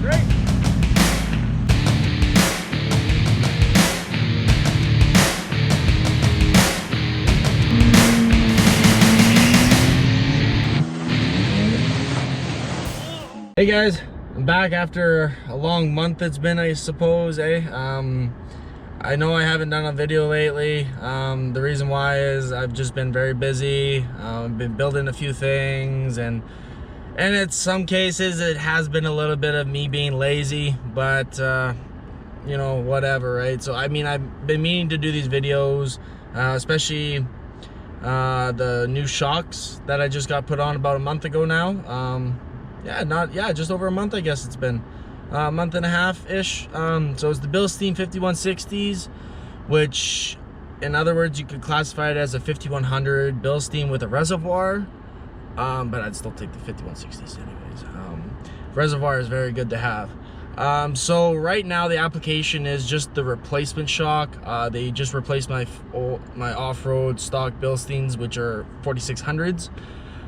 Great. Hey guys, I'm back after a long month it's been, I suppose, I know I haven't done a video lately. The reason why is I've just been very busy. I've been building a few things, and in some cases it has been a little bit of me being lazy, but you know, whatever, right? So I mean, I've been meaning to do these videos, especially the new shocks that I just got put on about a month ago now. Just over a month, I guess it's been a month and a half ish. So it's the Bilstein 5160s, which in other words you could classify it as a 5100 Bilstein with a reservoir, but I'd still take the 5160s anyways. Reservoir is very good to have. So right now the application is just the replacement shock. They just replaced my off-road stock Bilsteins, which are 4600s.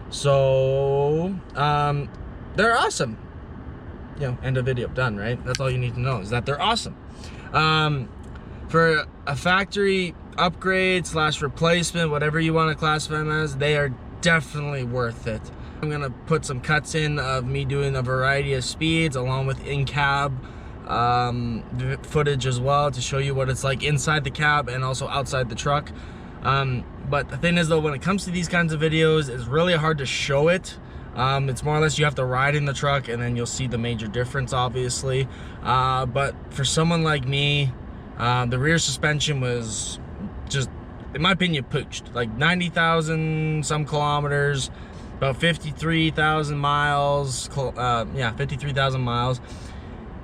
So they're awesome. You know, end of video, done, right? That's all you need to know, is that they're awesome. For a factory upgrade slash replacement, whatever you want to classify them as, they are definitely worth it. I'm gonna put some cuts in of me doing a variety of speeds along with in-cab footage as well, to show you what it's like inside the cab and also outside the truck. But the thing is though, when it comes to these kinds of videos, it's really hard to show it. It's more or less you have to ride in the truck and then you'll see the major difference, obviously. But for someone like me, the rear suspension was just, in my opinion, pooched. Like 90,000 some kilometers, about 53,000 miles, 53,000 miles.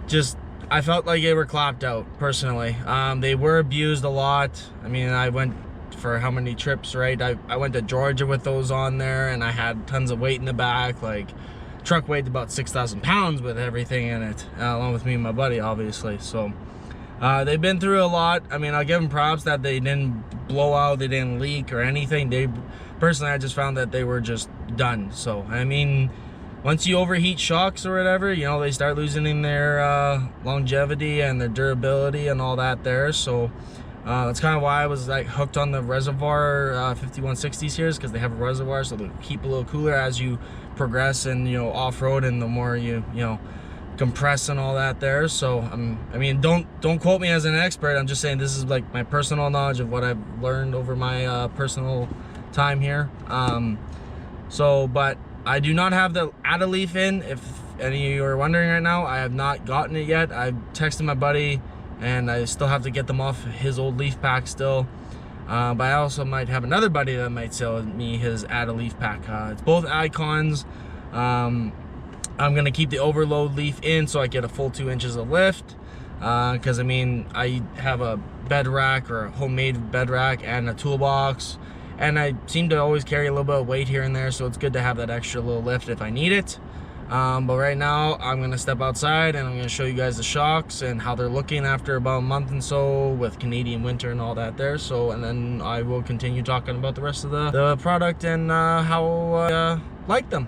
Just, I felt like they were clapped out, personally. They were abused a lot. I mean, I went for how many trips, right? I went to Georgia with those on there, and I had tons of weight in the back. Like, truck weighed about 6,000 pounds with everything in it, along with me and my buddy, obviously. So they've been through a lot. I mean, I'll give them props that they didn't blow out, they didn't leak or anything. Personally, I just found that they were just done. So I mean, once you overheat shocks or whatever, you know, they start losing their longevity and their durability and all that there. So that's kind of why I was like hooked on the reservoir 5160s here, because they have a reservoir, so they'll keep a little cooler as you progress and, you know, off-road, and the more you know, compress and all that there. So I mean, don't quote me as an expert. I'm just saying this is like my personal knowledge of what I've learned over my personal time here. But I do not have the add-a leaf in. If any of you are wondering right now, I have not gotten it yet. I texted my buddy, and I still have to get them off his old leaf pack still. But I also might have another buddy that might sell me his add-a leaf pack. It's both icons. I'm gonna keep the overload leaf in so I get a full 2 inches of lift. Because I mean, I have a bed rack, or a homemade bed rack, and a toolbox, and I seem to always carry a little bit of weight here and there, so it's good to have that extra little lift if I need it. But right now I'm gonna step outside and I'm gonna show you guys the shocks and how they're looking after about a month and so with Canadian winter and all that there. So, and then I will continue talking about the rest of the product and how I like them.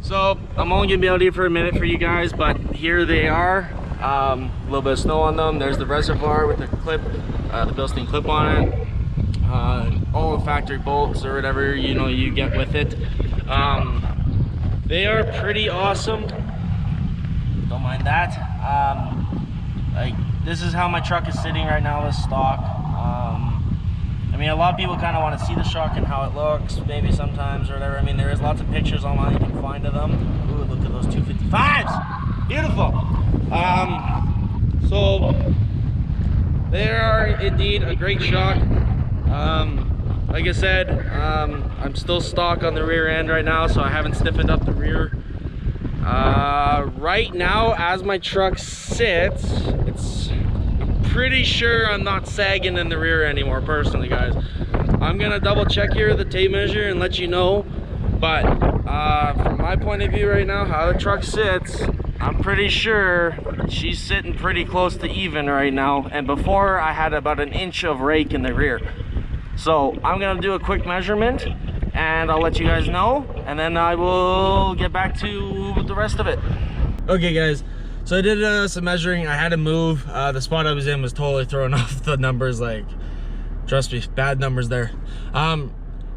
So I'm only gonna be out here for a minute for you guys, but here they are. A little bit of snow on them. There's the reservoir with the clip, the Bilstein clip on it. All the factory bolts or whatever, you know, you get with it. They are pretty awesome, don't mind that. Like, this is how my truck is sitting right now with stock. I mean, a lot of people kind of want to see the shock and how it looks, maybe sometimes or whatever. I mean, there is lots of pictures online you can find of them. Ooh, look at those 255s, beautiful. So they are indeed a great shock. Like I said, I'm still stock on the rear end right now, so I haven't stiffened up the rear. Right now, as my truck sits, I'm pretty sure I'm not sagging in the rear anymore, personally, guys. I'm gonna double check here the tape measure and let you know, but from my point of view right now, how the truck sits, I'm pretty sure she's sitting pretty close to even right now, and before I had about an inch of rake in the rear. So I'm gonna do a quick measurement and I'll let you guys know, and then I will get back to the rest of it. Okay guys, So I did some measuring. I had to move. The spot I was in was totally throwing off the numbers. Like, trust me, bad numbers there.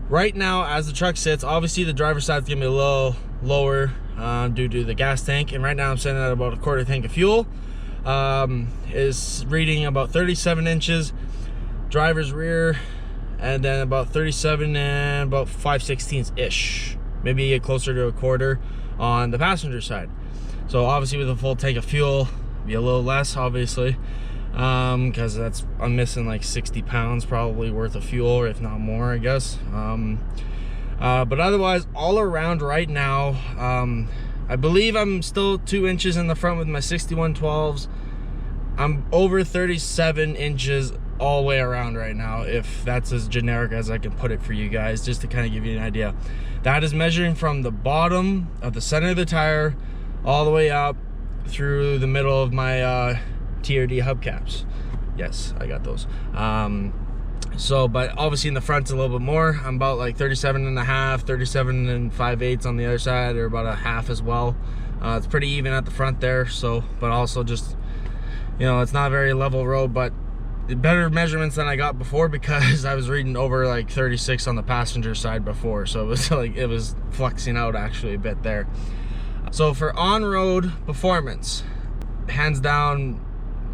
Right now, as the truck sits, obviously the driver's side's gonna be a little lower due to the gas tank. And right now I'm sitting at about a quarter tank of fuel. Is reading about 37 inches. Driver's rear, and then about 37 and about 5/16-ish. Maybe get closer to a quarter on the passenger side. So obviously with a full tank of fuel, be a little less obviously, because I'm missing like 60 pounds probably worth of fuel, or if not more, I guess. But otherwise, all around right now, I believe I'm still 2 inches in the front with my 6112s. I'm over 37 inches all the way around right now, if that's as generic as I can put it for you guys, just to kind of give you an idea. That is measuring from the bottom of the center of the tire all the way up through the middle of my TRD hubcaps. Yes, I got those. So, but obviously in the front a little bit more. I'm about like 37 and a half, 37 and 5/8 on the other side, or about a half as well. It's pretty even at the front there. So, but also just, you know, it's not a very level road, but better measurements than I got before, because I was reading over like 36 on the passenger side before. So it was like, it was flexing out actually a bit there. So for on-road performance, hands down,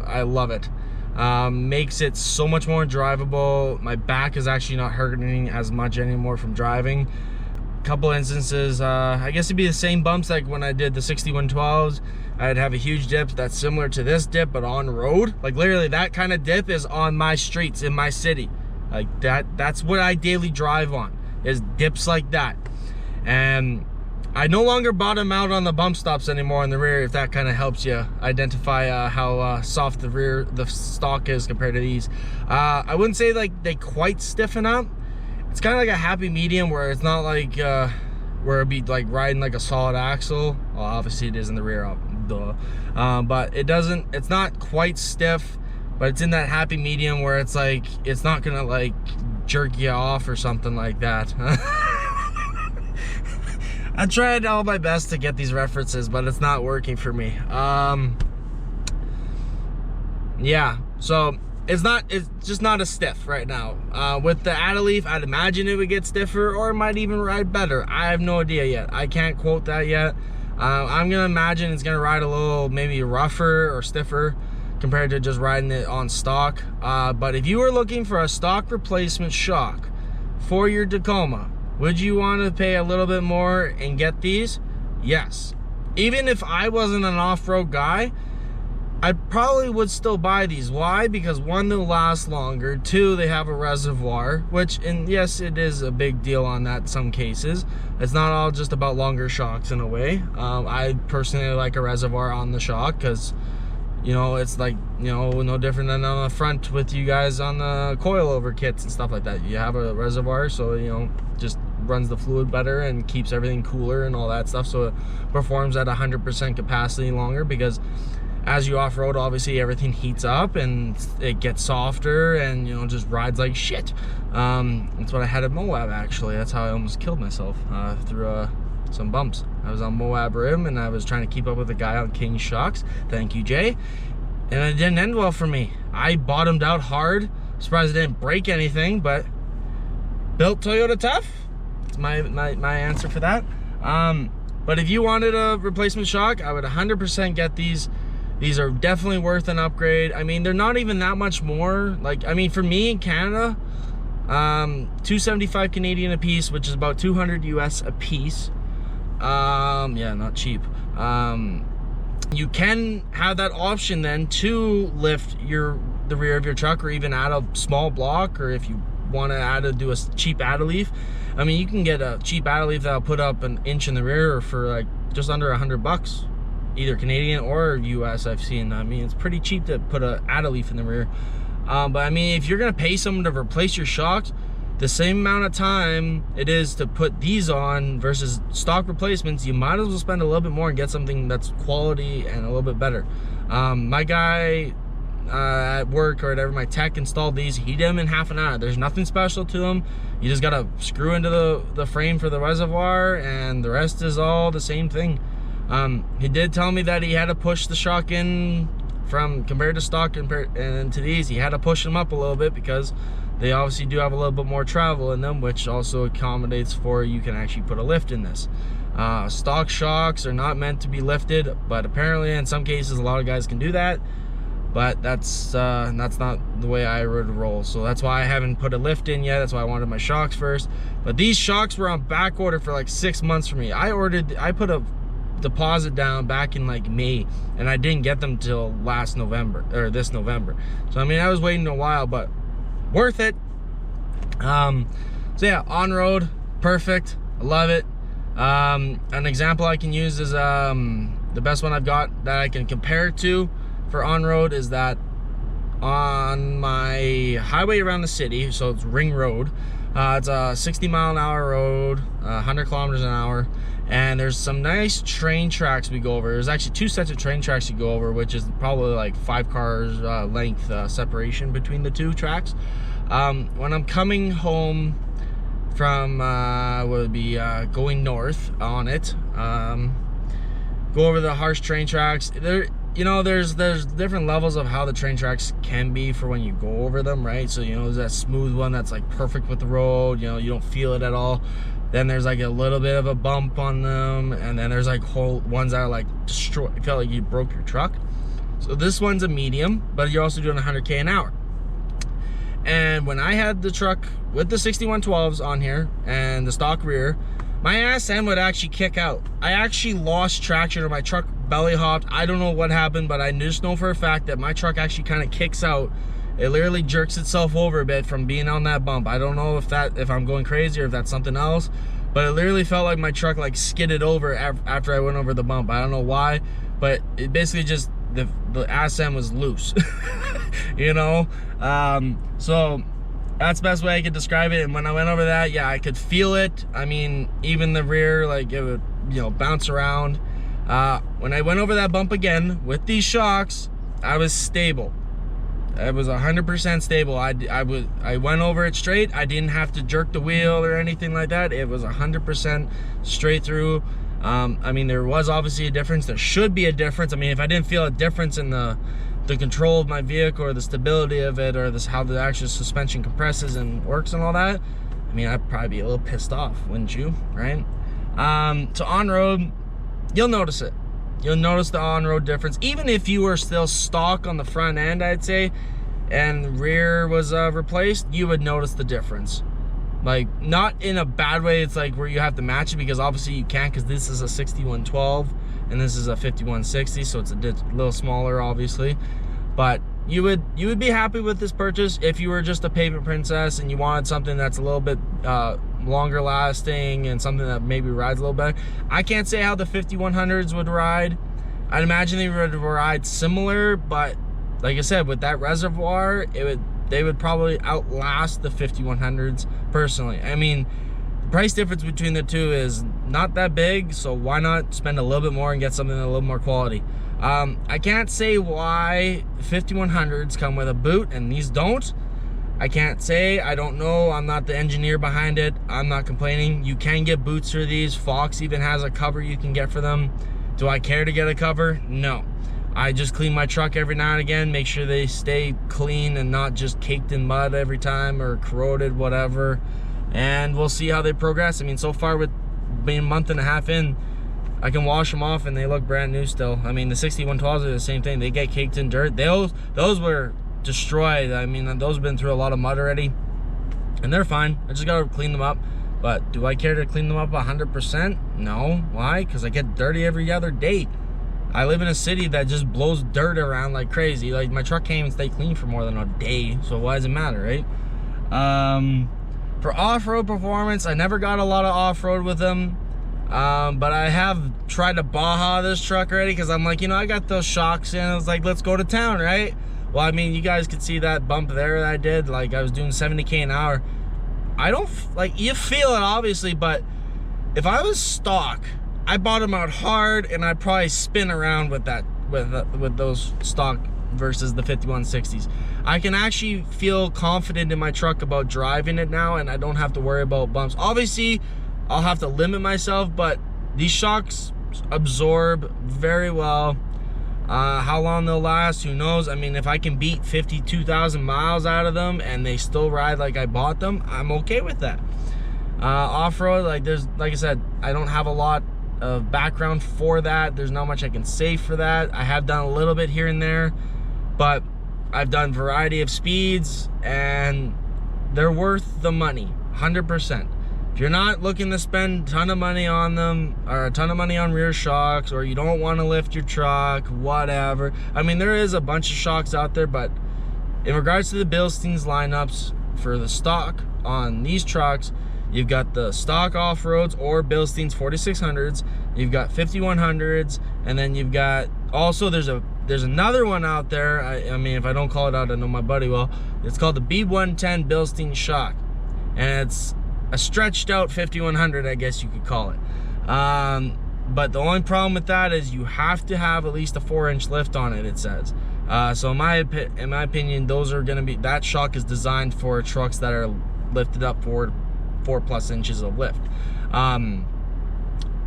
I love it. Makes it so much more drivable. My back is actually not hurting as much anymore from driving. Couple instances, I guess it'd be the same bumps like when I did the 6112s. I'd have a huge dip that's similar to this dip, but on road. Like literally that kind of dip is on my streets in my city. Like that's what I daily drive on, is dips like that. And I no longer bottom out on the bump stops anymore in the rear, if that kind of helps you identify how soft the stock is compared to these. I wouldn't say like they quite stiffen up. It's kind of like a happy medium, where it's not like where it'd be like riding like a solid axle. Well, obviously it is in the rear, duh. But it's not quite stiff, but it's in that happy medium where it's like, it's not gonna like jerk you off or something like that. I tried all my best to get these references, but it's not working for me. Yeah, so it's just not as stiff right now. With the Adaleaf, I'd imagine it would get stiffer, or it might even ride better. I have no idea yet. I can't quote that yet. I'm gonna imagine it's gonna ride a little maybe rougher or stiffer compared to just riding it on stock. But if you were looking for a stock replacement shock for your Tacoma, would you want to pay a little bit more and get these? Yes. Even if I wasn't an off-road guy, I probably would still buy these. Why? Because one, they'll last longer. Two, they have a reservoir, which, and yes, it is a big deal on that in some cases. It's not all just about longer shocks in a way. I personally like a reservoir on the shock, because, you know, it's like, you know, no different than on the front with you guys on the coilover kits and stuff like that. You have a reservoir, so, you know, just runs the fluid better and keeps everything cooler and all that stuff, so it performs at 100% capacity longer, because as you off-road, obviously everything heats up and it gets softer and, you know, just rides like shit. That's what I had at Moab, actually. That's how I almost killed myself, through some bumps. I was on Moab Rim and I was trying to keep up with the guy on King Shocks. Thank you, Jay. And it didn't end well for me. I bottomed out hard. Surprised I didn't break anything, but built Toyota tough. That's my answer for that. But if you wanted a replacement shock, I would 100% get these. These are definitely worth an upgrade. I mean, they're not even that much more. Like, I mean, for me in Canada, $275 Canadian a piece, which is about 200 US a piece. Yeah, not cheap. You can have that option then to lift the rear of your truck, or even add a small block, or if you want to do a cheap Adaleaf. I mean, you can get a cheap Adaleaf that'll put up an inch in the rear for like just under $100, either Canadian or US. I've seen. I mean, it's pretty cheap to put a Adaleaf in the rear. But I mean, if you're gonna pay someone to replace your shocks, the same amount of time it is to put these on versus stock replacements, you might as well spend a little bit more and get something that's quality and a little bit better. My guy at work or whatever, my tech installed these. He did them in half an hour. There's nothing special to them. You just gotta screw into the frame for the reservoir, and the rest is all the same thing. He did tell me that he had to push the shock in from compared to stock and to these. He had to push them up a little bit because they obviously do have a little bit more travel in them, which also accommodates for you can actually put a lift in this. Stock shocks are not meant to be lifted, but apparently in some cases a lot of guys can do that. But that's not the way I would roll. So that's why I haven't put a lift in yet. That's why I wanted my shocks first. But these shocks were on back order for like 6 months for me. I put a deposit down back in like May, and I didn't get them till last November, or this November. So I mean, I was waiting a while, but worth it. So yeah, on-road, perfect. I love it. An example I can use is the best one I've got that I can compare it to for on-road is that on my highway around the city, so it's Ring Road, it's a 60-mile-an-hour road, 100 kilometers an hour, and there's some nice train tracks we go over. There's actually 2 sets of train tracks you go over, which is probably like 5 cars length separation between the 2 tracks. When I'm coming home from going north on it, go over the harsh train tracks. There's different levels of how the train tracks can be for when you go over them, right? So there's that smooth one that's like perfect with the road, you don't feel it at all. Then there's like a little bit of a bump on them, and then there's like whole ones that are like destroyed. It felt like you broke your truck. So this one's a medium, but you're also doing 100K an hour. And when I had the truck with the 6112s on here and the stock rear, my ass end would actually kick out. I actually lost traction, or my truck belly hopped. I don't know what happened, but I just know for a fact that my truck actually kind of kicks out. It literally jerks itself over a bit from being on that bump. I don't know if I'm going crazy or if that's something else, but it literally felt like my truck like skidded over after I went over the bump. I don't know why, but it basically just, the ass end was loose. So that's the best way I could describe it. And when I went over that, yeah, I could feel it. I mean, even the rear, like it would, bounce around. When I went over that bump again with these shocks, I was stable. I was 100% stable. I went over it straight. I didn't have to jerk the wheel or anything like that. It was 100% straight through. I mean, there was obviously a difference. There should be a difference. I mean, if I didn't feel a difference in the control of my vehicle or the stability of it, or how the actual suspension compresses and works and all that, I mean, I'd probably be a little pissed off, wouldn't you, right? So on-road, you'll notice it. You'll notice the on-road difference. Even if you were still stock on the front end, I'd say, and rear was replaced, you would notice the difference. Like, not in a bad way. It's like where you have to match it, because obviously you can't, because this is a 6112 and this is a 5160, so it's a little smaller, obviously. But you would be happy with this purchase if you were just a pavement princess and you wanted something that's a little bit longer lasting and something that maybe rides a little better. I can't say how the 5100s would ride. I'd imagine they would ride similar, but like I said, with that reservoir, they would probably outlast the 5100s personally. I mean, the price difference between the two is not that big, so why not spend a little bit more and get something a little more quality? I can't say why 5100s come with a boot and these don't. I can't say. I don't know. I'm not the engineer behind it. I'm not complaining. You can get boots for these. Fox even has a cover you can get for them. Do I care to get a cover? No. I just clean my truck every now and again, make sure they stay clean and not just caked in mud every time or corroded, whatever. And we'll see how they progress. I mean, so far with being a month and a half in, I can wash them off and they look brand new still. I mean, the 6112s are the same thing. They get caked in dirt. Those were destroyed. I mean, those have been through a lot of mud already, and they're fine. I just gotta clean them up. But do I care to clean them up 100%? No. Why? Because I get dirty every other day. I live in a city that just blows dirt around like crazy. Like, my truck can't even stay clean for more than a day, so why does it matter, right? For off-road performance, I never got a lot of off-road with them. But I have tried to Baja this truck already, because I'm like, I got those shocks in. I was like, let's go to town, right? Well, I mean, you guys could see that bump there that I did. Like, I was doing 70K an hour. I don't, like, you feel it obviously, but if I was stock, I bottom out hard and I'd probably spin around with that, with those stock versus the 5160s. I can actually feel confident in my truck about driving it now, and I don't have to worry about bumps. Obviously, I'll have to limit myself, but these shocks absorb very well. How long they'll last, who knows? I mean, if I can beat 52,000 miles out of them and they still ride like I bought them, I'm okay with that. Off-road, like I said, I don't have a lot of background for that. There's not much I can say for that. I have done a little bit here and there, but I've done a variety of speeds and they're worth the money, 100%. If you're not looking to spend a ton of money on them, or a ton of money on rear shocks, or you don't want to lift your truck, whatever. I mean, there is a bunch of shocks out there, but in regards to the Bilstein's lineups for the stock on these trucks, you've got the stock off-roads or Bilstein's 4600s, you've got 5100s, and then you've got, also there's another one out there, I mean, if I don't call it out, I know my buddy will. It's called the B110 Bilstein shock, and it's a stretched out 5100, I guess you could call it. But the only problem with that is you have to have at least a 4-inch lift on it, it says. So in my opinion, those are gonna be, that shock is designed for trucks that are lifted up for 4+ inches of lift.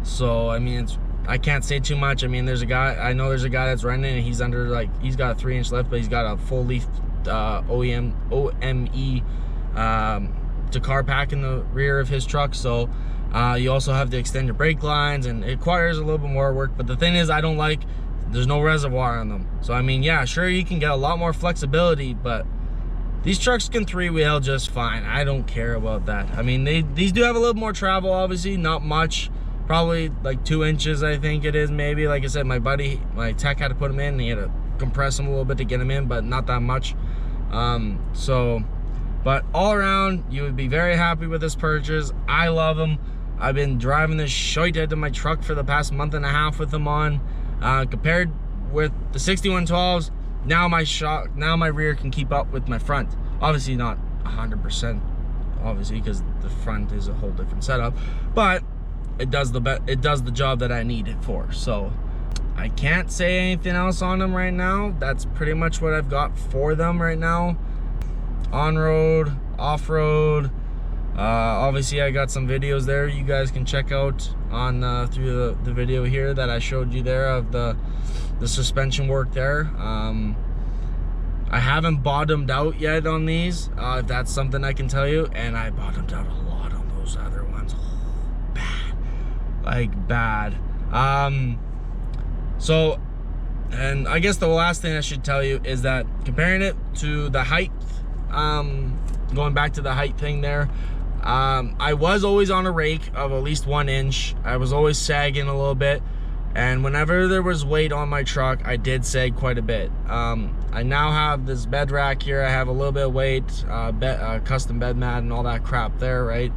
So I mean, I can't say too much. I mean, I know there's a guy that's running and he's under, like, he's got a 3-inch lift, but he's got a full leaf OME car pack in the rear of his truck. So you also have to extend your brake lines, and it requires a little bit more work. But the thing is, there's no reservoir on them. So I mean, yeah, sure, you can get a lot more flexibility, but these trucks can 3-wheel just fine. I don't care about that. I mean, these do have a little more travel, obviously, not much, probably like 2 inches, I think it is, maybe. Like I said, my tech had to put them in, and he had to compress them a little bit to get them in, but not that much. But all around, you would be very happy with this purchase. I love them. I've been driving this shite out of my truck for the past month and a half with them on. Compared with the 6112s, now my rear can keep up with my front. Obviously not 100%, obviously, because the front is a whole different setup. But it does the job that I need it for. So I can't say anything else on them right now. That's pretty much what I've got for them right now. On-road, off-road, obviously I got some videos there you guys can check out on through the video here that I showed you there of the suspension work there. I haven't bottomed out yet on these, if that's something I can tell you, and I bottomed out a lot on those other ones. Bad. So, and I guess the last thing I should tell you is that comparing it to the height, going back to the height thing there, I was always on a rake of at least 1 inch. I was always sagging a little bit, and whenever there was weight on my truck, I did sag quite a bit. I now have this bed rack here. I have a little bit of weight, custom bed mat and all that crap there, right?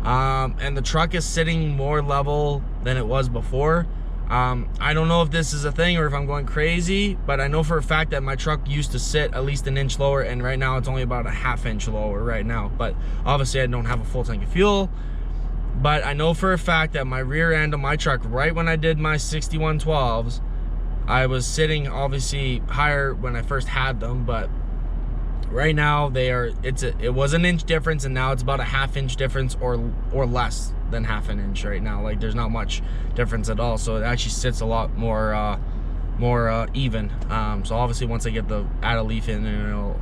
And the truck is sitting more level than it was before. I don't know if this is a thing or if I'm going crazy, but I know for a fact that my truck used to sit at least 1 inch lower, and right now it's only about a 1/2 inch lower right now. But obviously I don't have a full tank of fuel. But I know for a fact that my rear end of my truck, right when I did my 6112s, I was sitting obviously higher when I first had them, but right now it was 1 inch difference, and now it's about a 1/2 inch difference or less than 1/2 inch right now. Like, there's not much difference at all, so it actually sits a lot more even. So obviously once I get the add a leaf in, it'll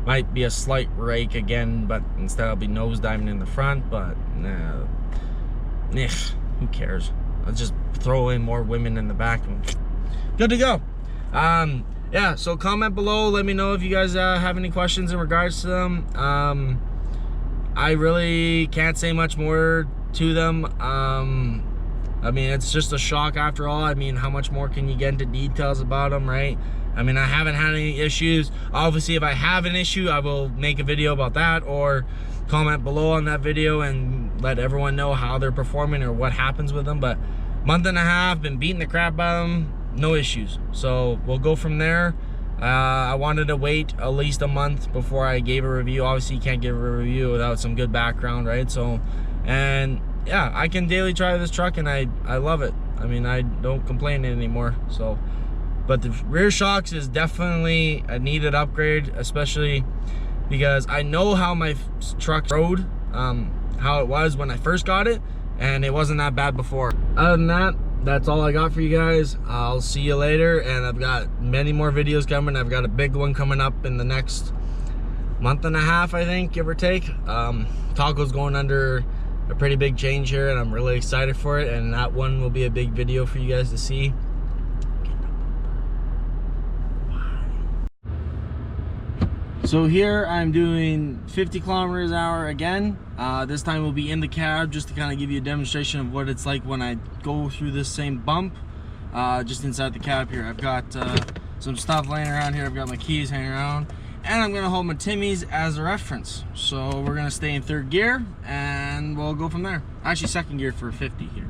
might be a slight rake again, but instead I'll be nose diving in the front. But nah, who cares? I'll just throw in more women in the back and good to go. Yeah, so comment below, let me know if you guys have any questions in regards to them. I really can't say much more to them. I mean, it's just a shock after all. I mean, how much more can you get into details about them, right? I mean, I haven't had any issues. Obviously, if I have an issue, I will make a video about that, or comment below on that video and let everyone know how they're performing or what happens with them. But month and a half, been beating the crap out of them, no issues. So we'll go from there. I wanted to wait at least a month before I gave a review. Obviously, you can't give a review without some good background, right? So, and yeah, I can daily drive this truck, and I love it. I mean, I don't complain anymore. So, but the rear shocks is definitely a needed upgrade, especially because I know how my truck rode, how it was when I first got it, and it wasn't that bad before. Other than that, that's all I got for you guys. I'll see you later, and I've got many more videos coming. I've got a big one coming up in the next month and a half, I think, give or take. Taco's going under a pretty big change here, and I'm really excited for it, and that one will be a big video for you guys to see. So here I'm doing 50 kilometers an hour again. This time we'll be in the cab just to kind of give you a demonstration of what it's like when I go through this same bump. Just inside the cab here. I've got some stuff laying around here. I've got my keys hanging around. And I'm gonna hold my Timmies as a reference. So we're gonna stay in 3rd gear and we'll go from there. Actually 2nd gear for 50 here.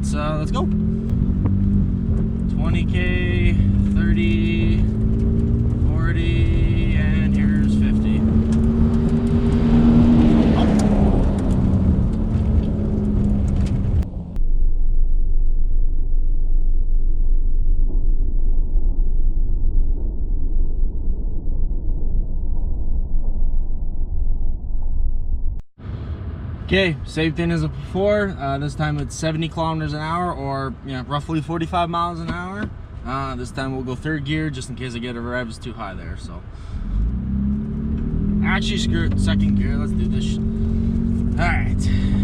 So let's go. 20K, 30, 40, and here's 50. Okay, same thing as before. This time it's 70 kilometers an hour, or roughly 45 miles an hour. This time we'll go 3rd gear just in case I get a revs too high there. So actually, screw it, 2nd gear. Let's do this. All right.